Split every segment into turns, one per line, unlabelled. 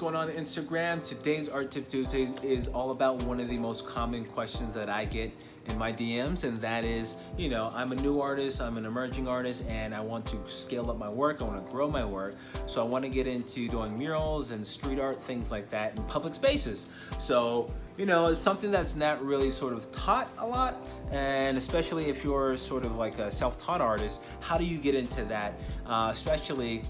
going on Instagram? Today's Art Tip Tuesdays is all about one of the most common questions that I get in my DMs, and that is, I'm a new artist, I'm an emerging artist, and I want to scale up my work, I want to grow my work, so I want to get into doing murals and street art, things like that in public spaces. So, it's something that's not really sort of taught a lot, and especially if you're sort of like a self-taught artist, how do you get into that, especially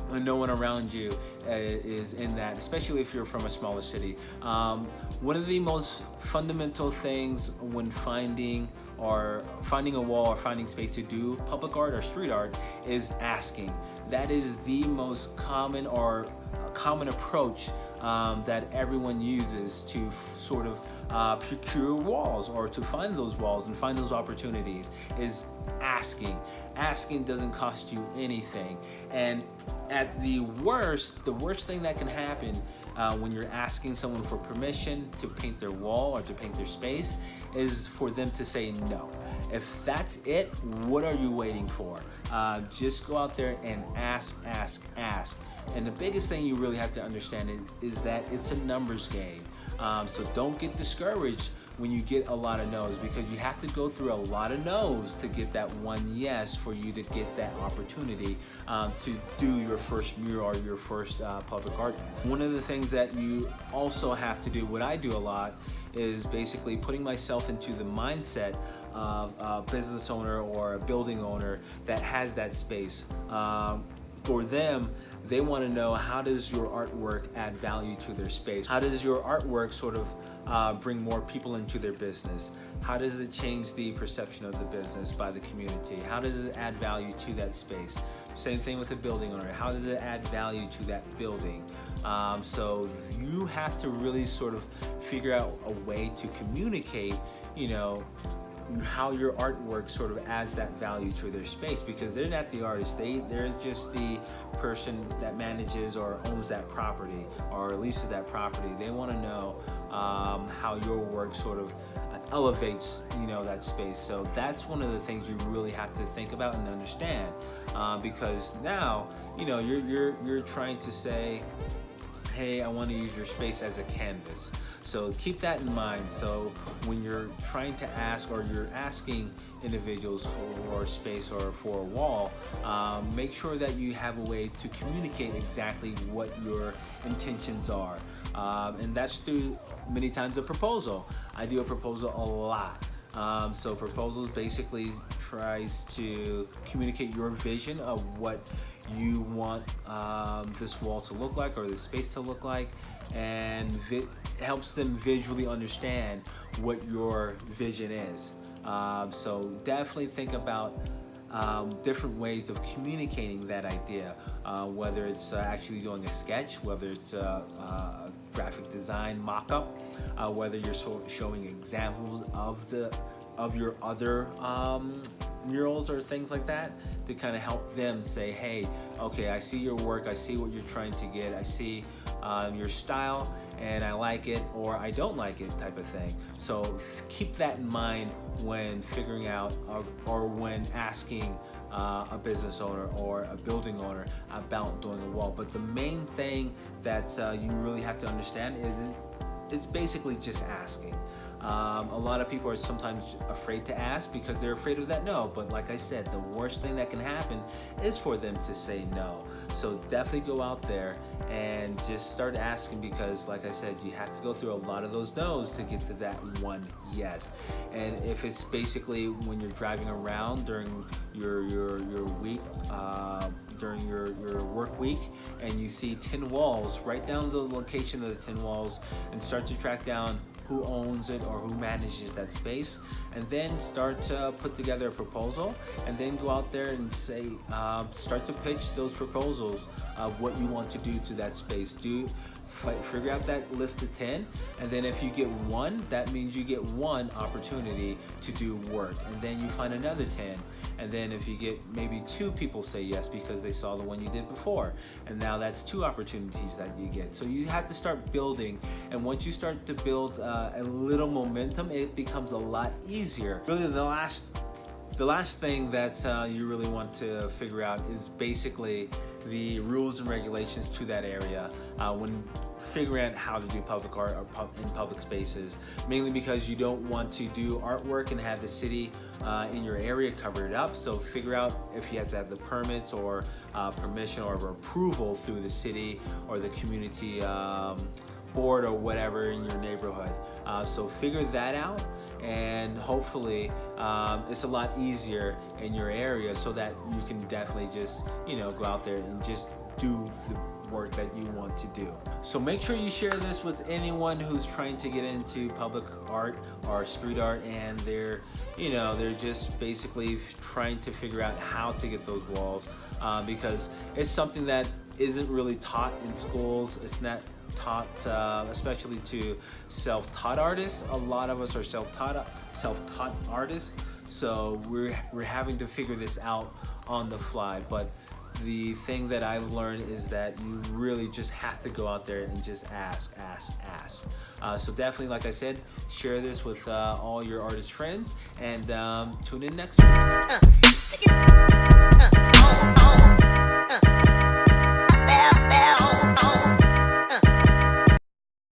when no one around you is in that, especially if you're from a smaller city. One of the most fundamental things when finding a wall or finding space to do public art or street art is asking. That is the most common approach that everyone uses to sort of procure walls or to find those walls and find those opportunities, is asking. Asking doesn't cost you anything, and at the worst thing that can happen when you're asking someone for permission to paint their wall or to paint their space is for them to say no. If that's it, what are you waiting for? Just go out there and ask. And the biggest thing you really have to understand is that it's a numbers game. So don't get discouraged when you get a lot of no's, because you have to go through a lot of no's to get that one yes for you to get that opportunity to do your first mural or your first public art. One of the things that you also have to do, what I do a lot, is basically putting myself into the mindset of a business owner or a building owner that has that space. For them, they want to know, how does your artwork add value to their space? How does your artwork sort of bring more people into their business? How does it change the perception of the business by the community? How does it add value to that space? Same thing with a building owner. How does it add value to that building? So you have to really sort of figure out a way to communicate, how your artwork sort of adds that value to their space, because they're not the artist, they're just the person that manages or owns that property or leases that property. They want to know how your work sort of elevates that space. So that's one of the things you really have to think about and understand, because now you're trying to say, hey, I want to use your space as a canvas. So keep that in mind. So when you're trying to ask, or you're asking individuals for space or for a wall, make sure that you have a way to communicate exactly what your intentions are. And that's through many times a proposal. I do a proposal a lot. So proposals basically tries to communicate your vision of what you want this wall to look like or this space to look like, and helps them visually understand what your vision is. So definitely think about different ways of communicating that idea, whether it's actually doing a sketch, whether it's a graphic design mock-up, whether you're showing examples of your other murals or things like that, to kind of help them say, hey, okay, I see your work, I see what you're trying to get, I see your style, and I like it or I don't like it, type of thing. So keep that in mind when figuring out or when asking a business owner or a building owner about doing a wall. But the main thing that you really have to understand is it's basically just asking. A lot of people are sometimes afraid to ask because they're afraid of that no, but like I said, the worst thing that can happen is for them to say no. So definitely go out there and just start asking, because like I said, you have to go through a lot of those no's to get to that one yes. And if it's basically when you're driving around during your week, during your work week, and you see 10 walls, write down the location of the 10 walls and start to track down who owns it or who manages that space, and then start to put together a proposal, and then go out there and say, start to pitch those proposals of what you want to do to that space. Figure out that list of 10, and then if you get one, that means you get one opportunity to do work, and then you find another 10, and then if you get maybe 2 people say yes because they saw the one you did before, and now that's 2 opportunities that you get. So you have to start building, and once you start to build a little momentum, it becomes a lot easier. Really, the last thing that you really want to figure out is basically the rules and regulations to that area. When figuring out how to do public art or in public spaces, mainly because you don't want to do artwork and have the city in your area cover it up. So figure out if you have to have the permits or permission or approval through the city or the community board or whatever in your neighborhood. So figure that out, and hopefully it's a lot easier in your area, so that you can definitely just go out there and just do the work that you want to do. So make sure you share this with anyone who's trying to get into public art or street art, and they're just basically trying to figure out how to get those walls, because it's something that isn't really taught in schools. It's not taught, especially to self-taught artists. A lot of us are self-taught artists, so we're having to figure this out on the fly. But the thing that I've learned is that you really just have to go out there and just ask. So definitely, like I said, share this with all your artist friends, and tune in next week.